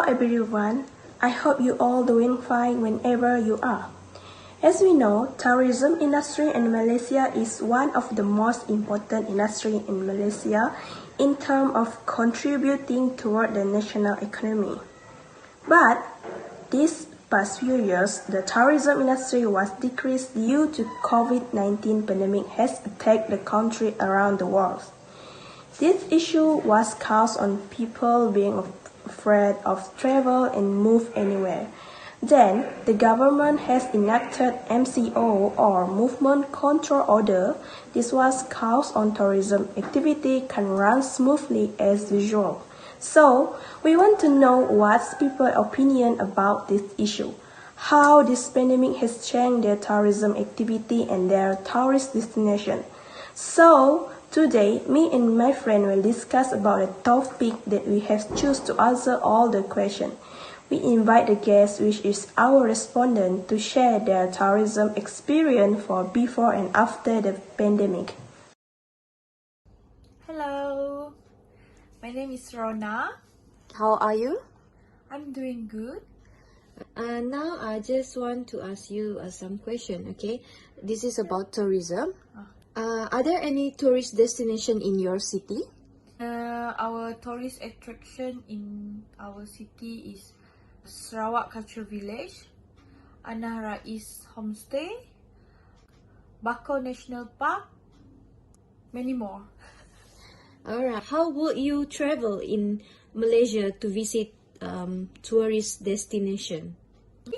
Hello everyone, I hope you all doing fine whenever you are. As we know, tourism industry in Malaysia is one of the most important industry in Malaysia in terms of contributing toward the national economy. But these past few years, the tourism industry was decreased due to COVID-19 pandemic has attacked the country around the world. This issue was caused on people being afraid of travel and move anywhere. Then, the government has enacted MCO or Movement Control Order. This was caused on tourism activity can run smoothly as usual. So, we want to know what's people's opinion about this issue. How this pandemic has changed their tourism activity and their tourist destination. So, today, me and my friend will discuss about a topic that we have chosen to answer all the questions. We invite the guest, which is our respondent, to share their tourism experience for before and after the pandemic. Hello, my name is Rona. How are you? I'm doing good. Now I just want to ask you some question, okay? This is about tourism. Are there any tourist destination in your city? Our tourist attraction in our city is Sarawak Cultural Village, Anahra East Homestay, Bakau National Park, many more. Alright, how would you travel in Malaysia to visit tourist destination?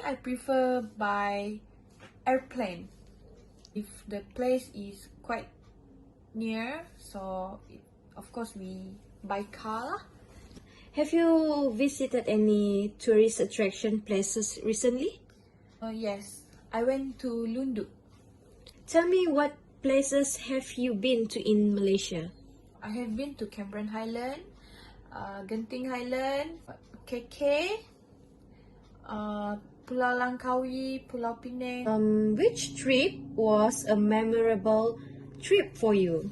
I prefer by airplane. If the place is quite near, so of course we by car lah. Have you visited any tourist attraction places recently? Yes, I went to Lundu. Tell me, what places have you been to in Malaysia? I have been to Cameron Highland, Genting Highland, KK, Pulau Langkawi, Pulau Penang. Which trip was a memorable trip for you?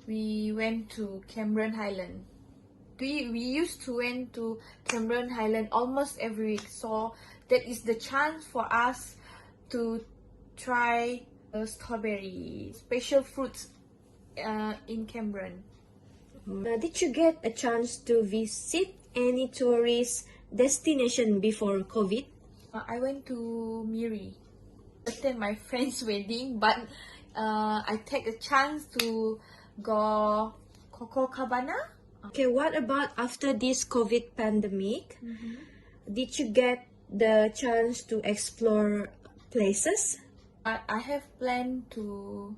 We went to Cameron Highland. We used to went to Cameron Highland almost every week, so that is the chance for us to try strawberry special fruits in Cameron. Did you get a chance to visit any tourist destination before COVID? I went to Miri, attend my friend's wedding, but I take a chance to go Coco Cabana. Okay, what about after this COVID pandemic? Did you get the chance to explore places? I have planned to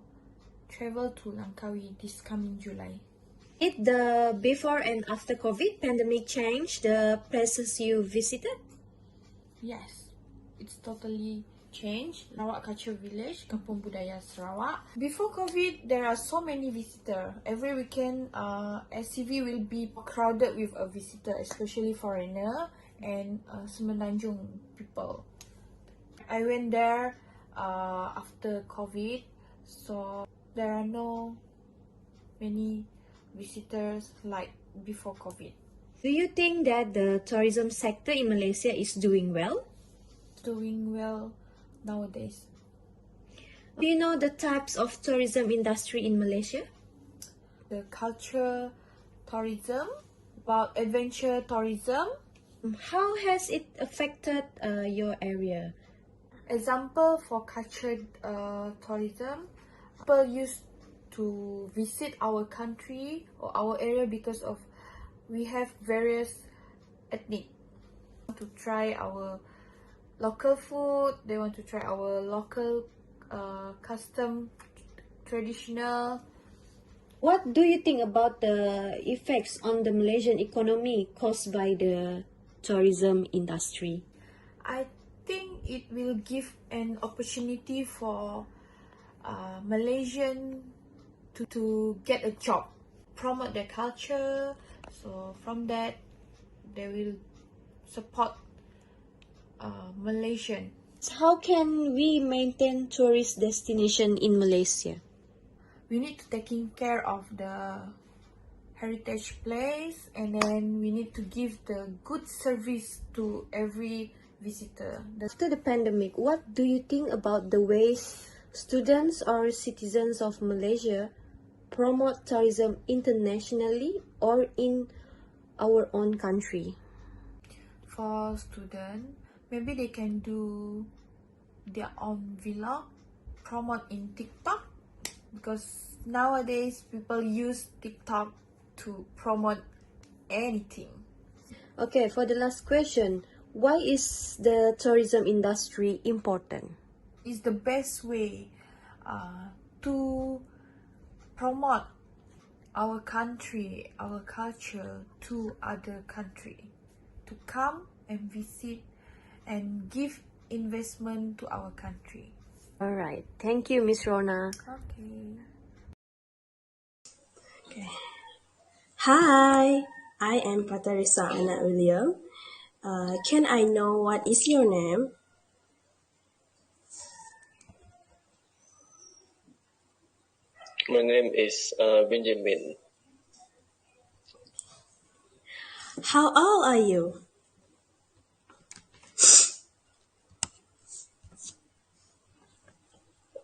travel to Langkawi this coming July. Did the before and after COVID pandemic change the places you visited? Yes, it's totally changed. Sarawak Cultural Village, Kampung Budaya Sarawak. Before COVID, there are so many visitors. Every weekend, SCV will be crowded with a visitor, especially foreigner and Semenanjung people. I went there after COVID, so there are no many visitors like before COVID. Do you think that the tourism sector in Malaysia is doing well? Doing well nowadays. Do you know the types of tourism industry in Malaysia? The cultural tourism, about adventure tourism. How has it affected your area? Example for cultural tourism, people used to visit our country or our area because of we have various ethnic to try our local food. They want to try our local custom, traditional. What do you think about the effects on the Malaysian economy caused by the tourism industry? I think it will give an opportunity for Malaysian to get a job, promote their culture. So from that, they will support Malaysian. How can we maintain tourist destination in Malaysia? We need to taking care of the heritage place, and then we need to give the good service to every visitor. After the pandemic, what do you think about the ways students or citizens of Malaysia promote tourism internationally or in our own country? For students, maybe they can do their own vlog, promote in TikTok, because nowadays people use TikTok to promote anything. Okay, for the last question, why is the tourism industry important? It's the best way to promote our country, our culture to other country, to come and visit and give investment to our country. All right, thank you, Miss Rona. Okay. Hi, I am Patarisa Anak William. Can I know what is your name? My name is Benjamin. How old are you?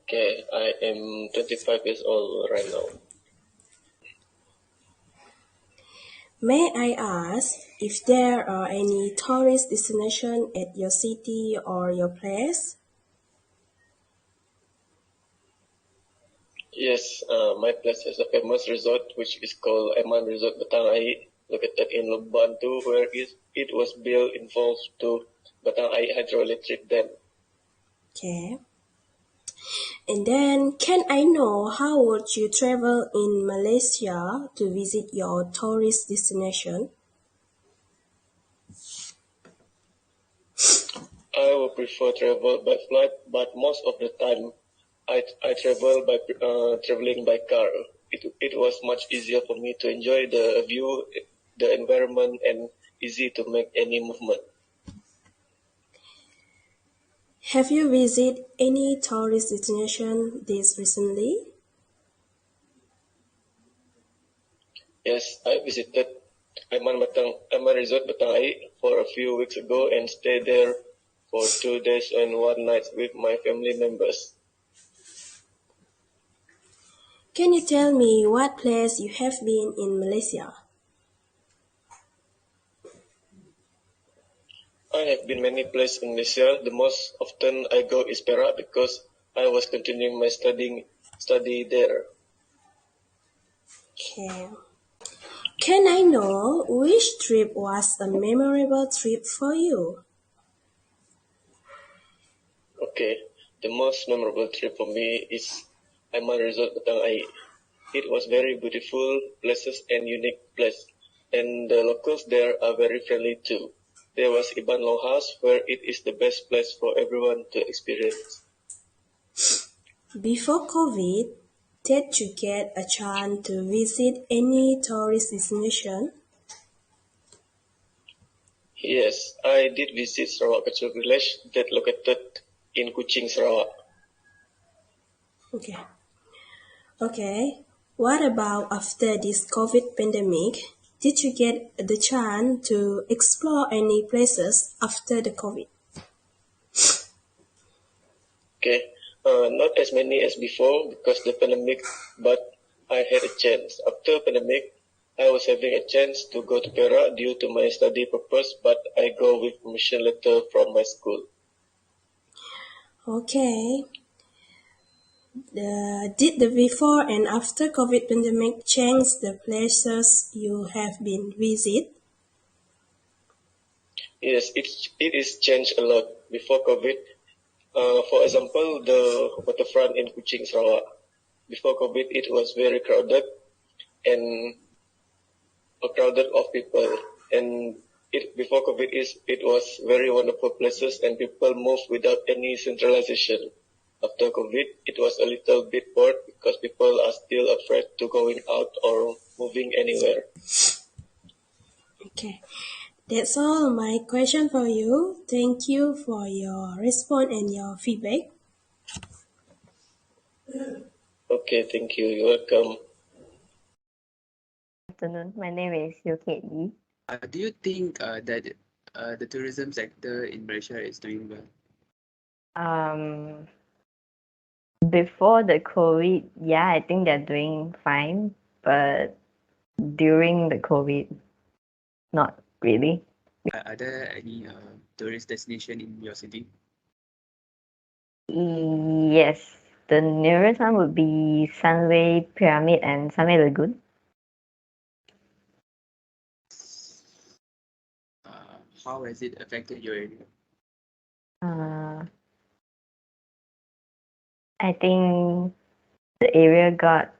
Okay, I am 25 years old right now. May I ask if there are any tourist destination at your city or your place? Yes, my place has a famous resort which is called Eman Resort Batang Ai, located in UB00202, where it was built involved to Batang Ai hydroelectric dam. Okay. And then, can I know how would you travel in Malaysia to visit your tourist destination? I would prefer travel by flight, but most of the time I travel by traveling by car. It was much easier for me to enjoy the view, the environment, and easy to make any movement. Have you visited any tourist destination this recently? Yes, I visited Eman Resort Batang Ai for a few weeks ago and stayed there for 2 days and 1 night with my family members. Can you tell me what place you have been in Malaysia? I have been many places in Malaysia. The most often I go is Perak because I was continuing my study there. Okay. Can I know which trip was a memorable trip for you? Okay, the most memorable trip for me is Eman Resort Batang Ai. It was very beautiful places and unique place, and the locals there are very friendly too. There was Iban Longhouse where it is the best place for everyone to experience. Before COVID, did you get a chance to visit any tourist destination? Yes, I did visit Sarawak Kecil Village that located in Kuching, Sarawak. Okay. Okay. What about after this COVID pandemic? Did you get the chance to explore any places after the COVID? Okay, not as many as before because the pandemic, but I had a chance. After pandemic, I was having a chance to go to Perak due to my study purpose, but I go with permission letter from my school. Okay. Did the before and after COVID pandemic change the places you have been visit? Yes, it is changed a lot before COVID. For example, the waterfront in Kuching, Sarawak. Before COVID, it was very crowded and crowded of people. And before COVID, it was very wonderful places and people moved without any centralization. After COVID, it was a little bit bored because people are still afraid to going out or moving anywhere. Okay. That's all my question for you. Thank you for your response and your feedback. Okay, thank you. You're welcome. afternoon. My name is Yuki. Do you think that the tourism sector in Malaysia is doing well? Before the COVID, yeah, I think they're doing fine, but during the COVID, not really. Are there any tourist destination in your city? Yes, the nearest one would be Sunway Pyramid and Sunway Lagoon. How has it affected your area? I think the area got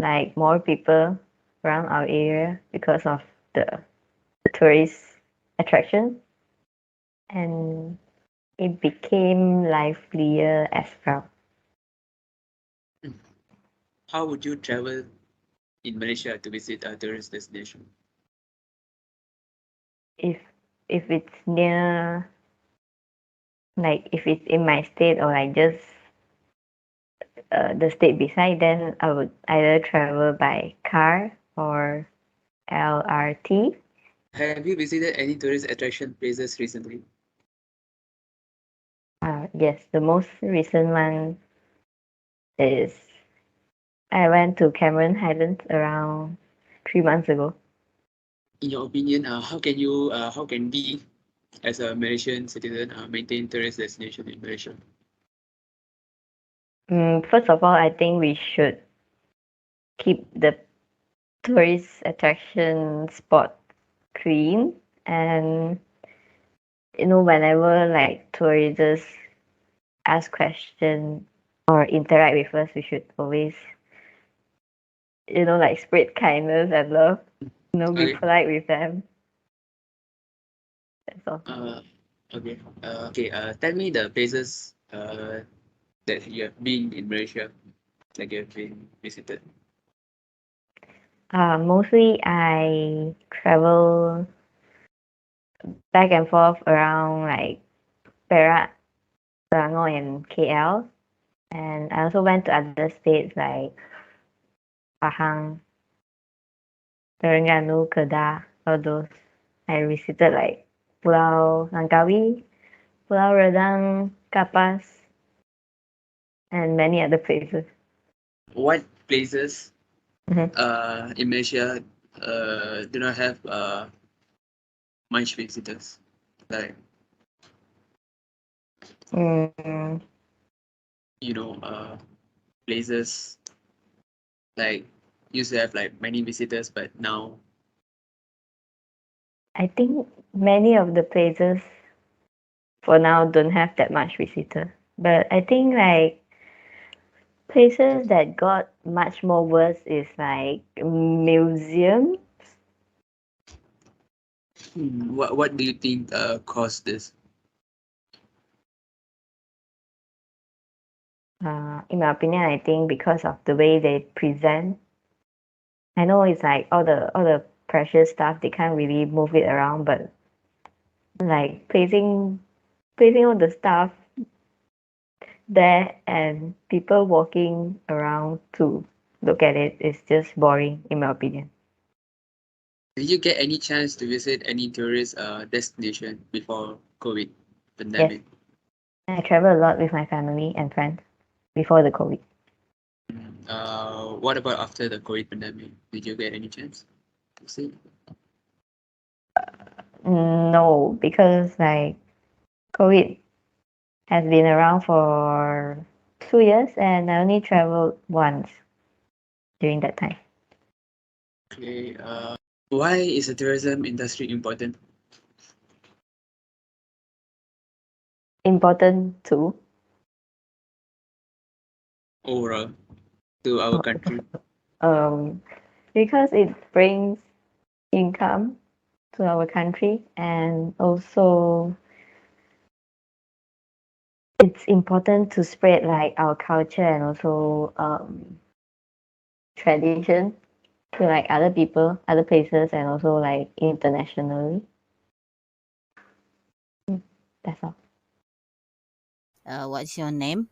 like more people around our area because of the tourist attraction, and it became livelier as well. How would you travel in Malaysia to visit a tourist destination? If it's near, like if it's in my state or like just the state beside, then I would either travel by car or LRT. Have you visited any tourist attraction places recently? Yes, the most recent one is I went to Cameron Highlands around 3 months ago. In your opinion, how can we as a Malaysian citizen maintain tourist destination in Malaysia? First of all, I think we should keep the tourist attraction spot clean, and whenever like tourists ask questions or interact with us, we should always like spread kindness and love. Be Okay. polite with them. That's all. Okay. Tell me the places that you have been in Malaysia, that you have been visited. Mostly I travel back and forth around like Perak, Selangor, and KL. And I also went to other states like Pahang, Terengganu, Kedah, all those. I visited like Pulau Langkawi, Pulau Redang, Kapas, and many other places. What places Mhm. in Malaysia do not have much visitors? Like, Mm, places like used to have like many visitors, but now I think many of the places for now don't have that much visitor. But I think like places that got much more worse is like museum. what do you think caused this? In my opinion, I think because of the way they present. I know it's like all the precious stuff they can't really move it around, but like placing all the stuff there and people walking around to look at it is just boring in my opinion. Did you get any chance to visit any tourist destination before COVID Yes, pandemic? I travel a lot with my family and friends before the COVID. What about after the COVID pandemic? Did you get any chance to see? No, because like COVID has been around for 2 years and I only traveled once during that time. Okay. Why is the tourism industry important? Important too. Overall to our country? Because it brings income to our country, and also it's important to spread like our culture and also tradition to like other people, other places, and also like internationally. That's all. What's your name?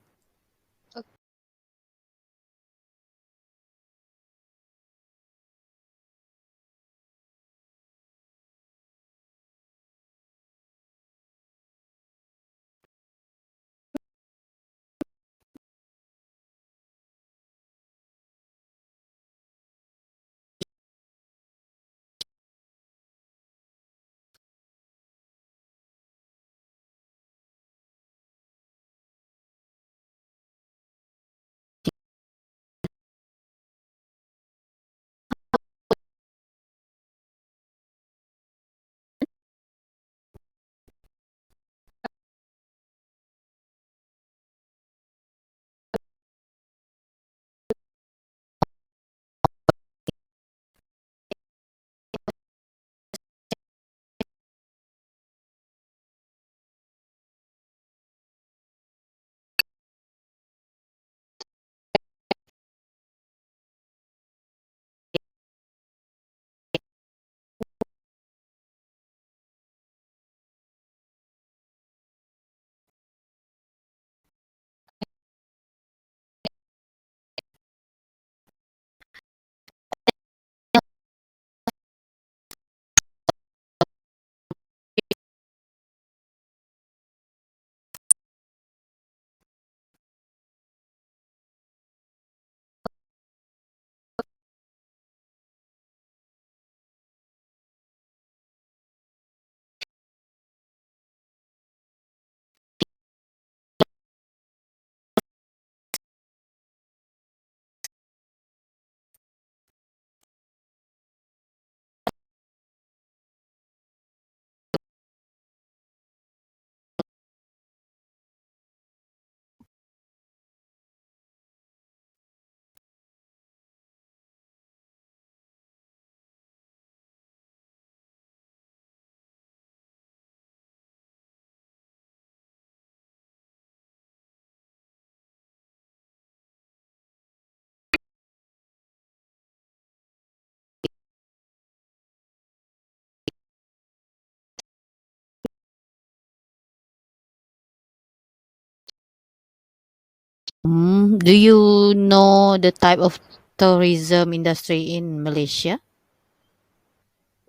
Do you know the type of tourism industry in Malaysia?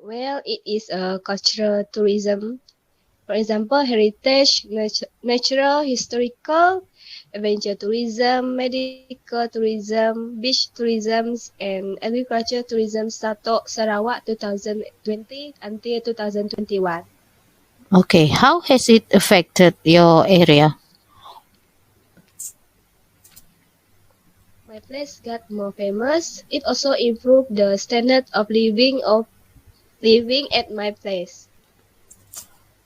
Well, it is a cultural tourism. For example, heritage, natural, historical, adventure tourism, medical tourism, beach tourism, and agriculture tourism started Sarawak 2020 until 2021. Okay, how has it affected your area? My place got more famous. It also improved the standard of living at my place.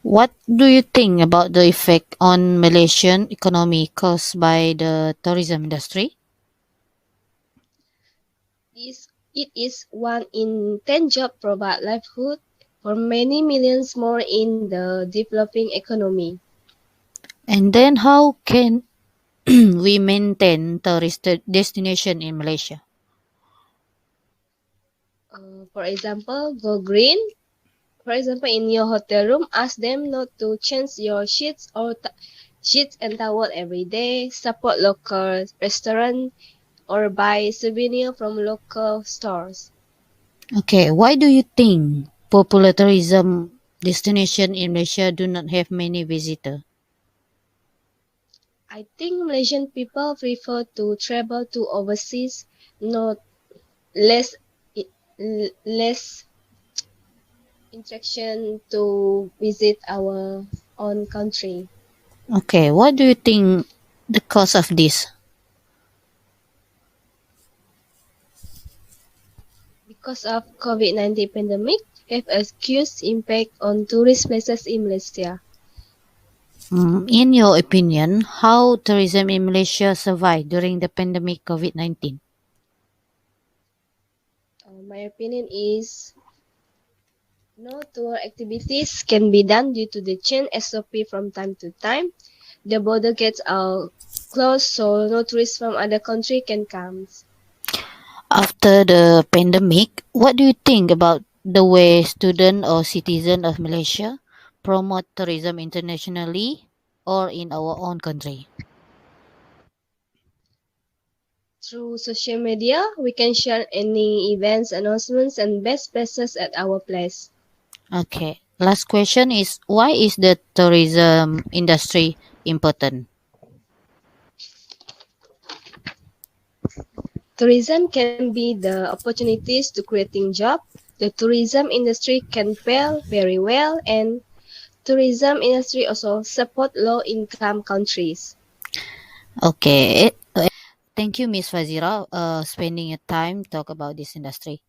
What do you think about the effect on Malaysian economy caused by the tourism industry? It is 1 in 10 job provide livelihood for many millions more in the developing economy. And then how can we maintain tourist destination in Malaysia? For example, go green. For example, in your hotel room, ask them not to change your sheets and towel every day. Support local restaurant or buy souvenir from local stores. Okay, why do you think popular tourism destination in Malaysia do not have many visitors? I think Malaysian people prefer to travel to overseas, not less less interaction to visit our own country. Okay, what do you think the cause of this? Because of COVID-19 pandemic, have a huge impact on tourist places in Malaysia. In your opinion, how tourism in Malaysia survived during the pandemic COVID-19? My opinion is no tour activities can be done due to the change SOP from time to time. The border gets closed so no tourists from other country can come. After the pandemic, what do you think about the way students or citizens of Malaysia promote tourism internationally or in our own country? Through social media, we can share any events, announcements, and best places at our place. Okay. Last question is, why is the tourism industry important? Tourism can be the opportunities to creating job. The tourism industry can pay very well, and tourism industry also support low-income countries. Okay. Thank you, Miss Fazira, spending your time talk about this industry.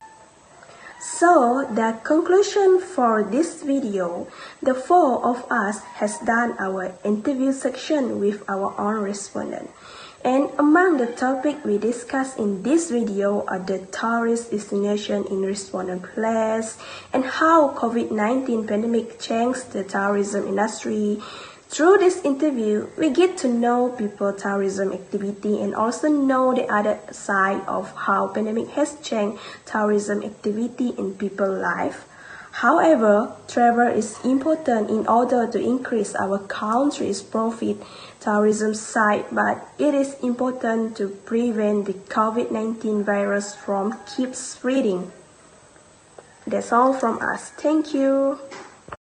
So, the conclusion for this video, the four of us has done our interview section with our own respondent. And among the topics we discussed in this video are the tourist destination in respondent place and how COVID-19 pandemic changed the tourism industry. Through this interview, we get to know people tourism activity and also know the other side of how pandemic has changed tourism activity in people's life. However, travel is important in order to increase our country's profit tourism side, but it is important to prevent the COVID-19 virus from keep spreading. That's all from us. Thank you.